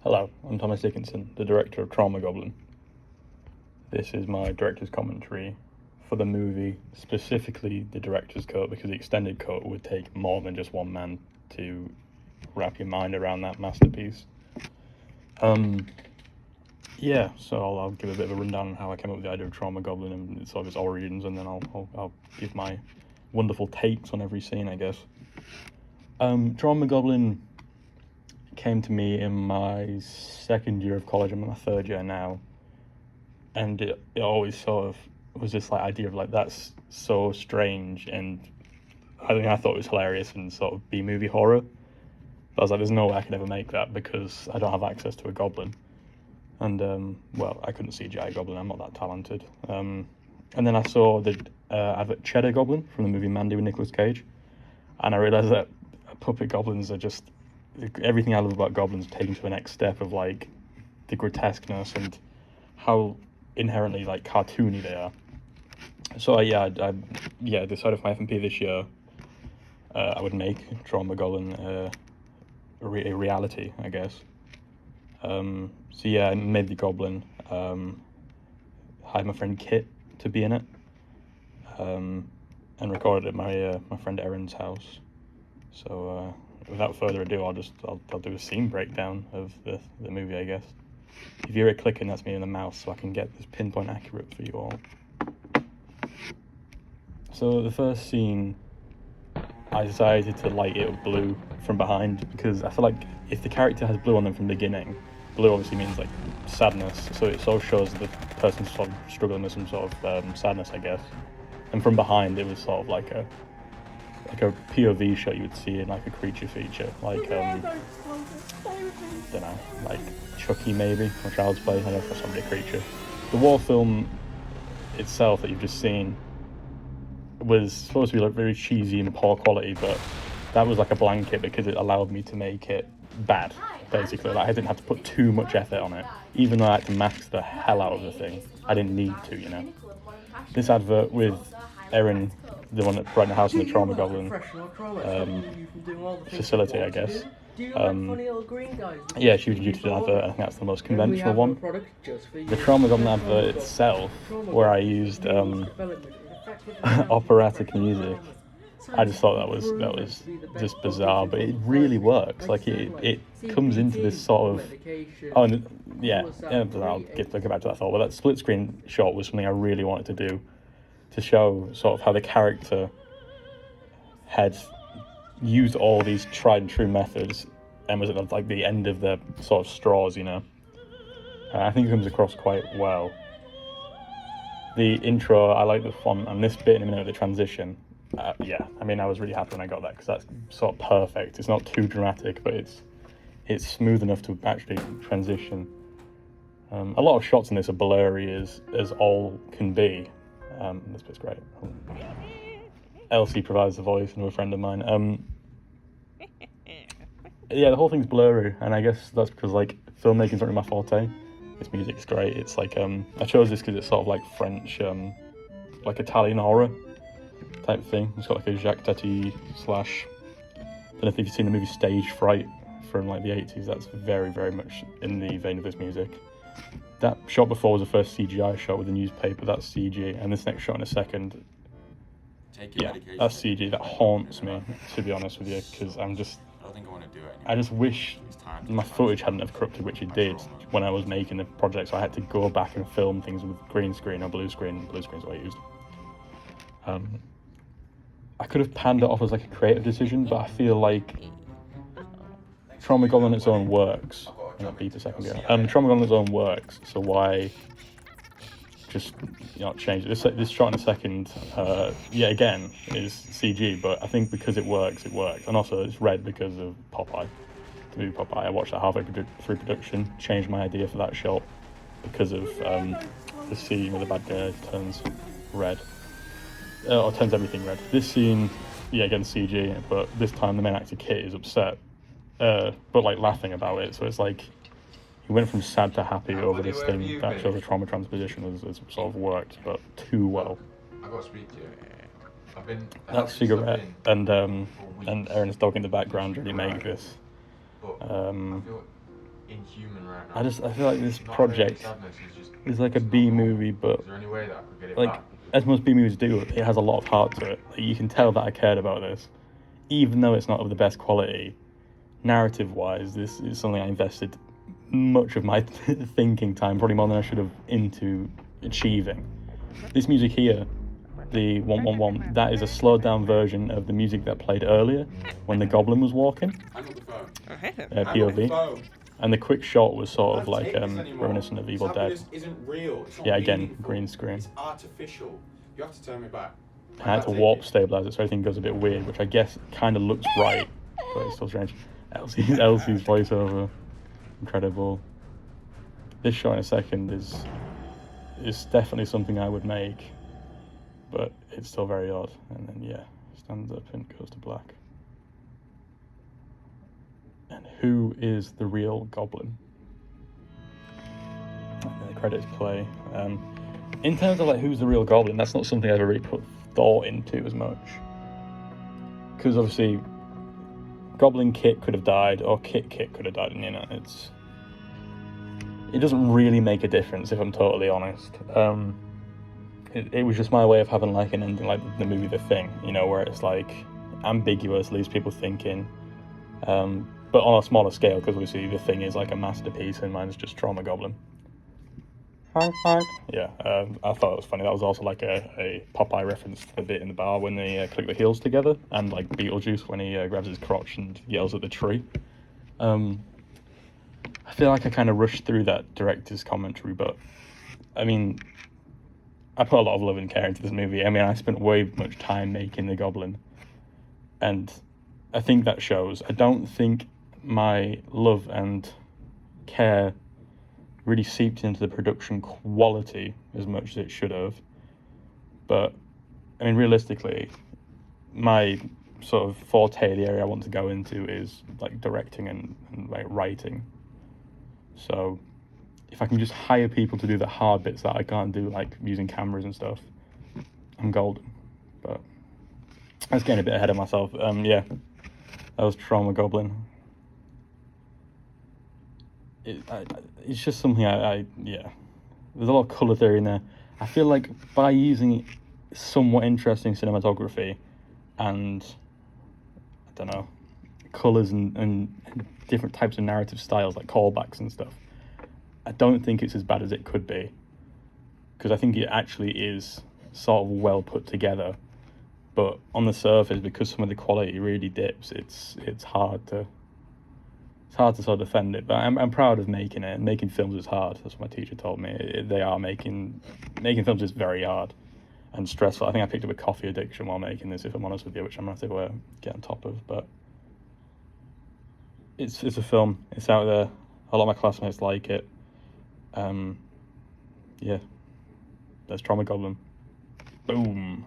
Hello, I'm Thomas Dickinson, the director of Trauma Goblin. This is my director's commentary for the movie, specifically the director's cut, because the extended cut would take more than just one man to wrap your mind around that masterpiece. So I'll give a bit of a rundown on how I came up with the idea of Trauma Goblin and sort of its origins, and then I'll give my wonderful takes on every scene, I guess. Trauma Goblin came to me in my second year of college. I'm in my third year now, and it always sort of was this like idea of like, that's so strange, and I thought it was hilarious and sort of B-movie horror. But I was like, there's no way I could ever make that because I don't have access to a goblin, and I couldn't CGI a goblin. I'm not that talented. And then I saw the advert Cheddar Goblin from the movie Mandy with Nicolas Cage, and I realized that puppet goblins are just everything I love about goblins taken to the next step of like the grotesqueness and how inherently like cartoony they are. So I decided for my FMP this year I would make Trauma Goblin a reality, I guess. I made the goblin, hired my friend Kit to be in it, and recorded at my friend Erin's house. So without further ado, I'll do a scene breakdown of the movie, I guess. If you hear it clicking, that's me in the mouse, so I can get this pinpoint accurate for you all. So the first scene, I decided to light it blue from behind because I feel like if the character has blue on them from the beginning, blue obviously means like sadness, so it sort of shows the person sort of struggling with some sort of sadness, I guess. And from behind, it was sort of like a POV shot you would see in like a creature feature, like don't know, like Chucky maybe, or Child's Play. I don't know if that's somebody a creature. The war film itself that you've just seen was supposed to be like very cheesy and poor quality, but that was like a blanket because it allowed me to make it bad, basically. Like I didn't have to put too much effort on it, even though I had to mask the hell out of the thing. I didn't need to, you know. This advert with Erin, the one that brought the house in the Trauma Goblin facility, I guess. She was due to do an advert. I think that's the most conventional one. The Trauma Goblin advert itself, where I used operatic music, I just thought that was just bizarre, but it really works. Like it comes into this sort of I'll get back to that thought. But that split screen shot was something I really wanted to do, to show sort of how the character had used all these tried and true methods and was at like the end of the sort of straws, you know. I think it comes across quite well. The intro, I like the font, and this bit in a minute, the transition. I was really happy when I got that because that's sort of perfect. It's not too dramatic, but it's smooth enough to actually transition. A lot of shots in this are blurry as all can be. This bit's great. Elsie provides the voice, and a friend of mine. The whole thing's blurry, and I guess that's because like filmmaking's not really my forte. This music's great. It's like I chose this because it's sort of like French, like Italian horror type thing. It's got like a Jacques Tati / I don't know if you've seen the movie Stage Fright from like the 80s. That's very, very much in the vein of this music. That shot before was the first CGI shot with the newspaper. That's CG, and this next shot in a second, that's CG. That haunts me, to be honest with you, because I don't think I want to do it anymore. I just wish my footage hadn't have corrupted, which it did when I was making the project, so I had to go back and film things with green screen or blue screen. Blue screen's what I used. I could have panned it off as like a creative decision, but I feel like Trauma Goblin on its own works. That beat a second ago. Trauma Goblin on its own works, so why just change it? This shot in a second, again, is CG, but I think because it works, and also it's red because of Popeye. The movie Popeye, I watched that halfway through production, changed my idea for that shot because of the scene where the bad guy turns red. Or turns everything red. This scene, again CG, but this time the main actor Kit is upset, but like laughing about it. So it's like he went from sad to happy over this thing that shows the trauma transposition has sort of worked, but too well. I got to speak to you. That cigarette and Erin's dog in the background really make this. inhuman right now. I feel like this Not project sadness is just. is like a it's not B cool. movie, but Is there any way that I could get it like back? as most B movies do, it has a lot of heart to it. Like, you can tell that I cared about this, even though it's not of the best quality. Narrative-wise, this is something I invested much of my thinking time, probably more than I should have, into achieving. This music here, the 111, that is a slowed down version of the music that played earlier when the goblin was walking. Hang up the phone. POV. And the quick shot was sort of like anymore. reminiscent of Evil Dead. Isn't real. It's not Yeah, again, meaningful. green screen. It's artificial. You have to turn me back. And I had to warp stabilize it so everything goes a bit weird, which I guess kind of looks right, but it's still strange. Elsie's voiceover, incredible. This shot in a second is definitely something I would make, but it's still very odd. And then yeah, stands up and goes to black. And who is the real goblin? And the credits play. In terms of like who's the real goblin, that's not something I've ever really put thought into as much, because obviously Goblin Kit could have died, or Kit could have died, and it doesn't really make a difference if I'm totally honest. It was just my way of having like an ending, like the movie The Thing, where it's like ambiguous, leaves people thinking, but on a smaller scale, because obviously The Thing is like a masterpiece and mine's just Trauma Goblin. Yeah, I thought it was funny. That was also like a Popeye reference to the bit in the bar when they click the heels together, and like Beetlejuice when he grabs his crotch and yells at the tree. I feel like I kind of rushed through that director's commentary, but I mean, I put a lot of love and care into this movie. I mean, I spent way much time making the Goblin, and I think that shows. I don't think my love and care really seeped into the production quality as much as it should have. But, I mean, realistically, my sort of forte, the area I want to go into is, like, directing and like, writing. So, if I can just hire people to do the hard bits that I can't do, like using cameras and stuff, I'm golden. But I was getting a bit ahead of myself. Yeah, that was Trauma Goblin. It's just something yeah. There's a lot of colour theory in there. I feel like by using somewhat interesting cinematography and, I don't know, colours and different types of narrative styles, like callbacks and stuff, I don't think it's as bad as it could be. Because I think it actually is sort of well put together. But on the surface, because some of the quality really dips, it's hard to... It's hard to sort of defend it, but I'm proud of making it. Making films is hard. That's what my teacher told me. They are making films is very hard and stressful. I think I picked up a coffee addiction while making this, if I'm honest with you, which I'm going to have to get on top of. But it's a film. It's out there. A lot of my classmates like it. Yeah. There's Trauma Goblin. Boom.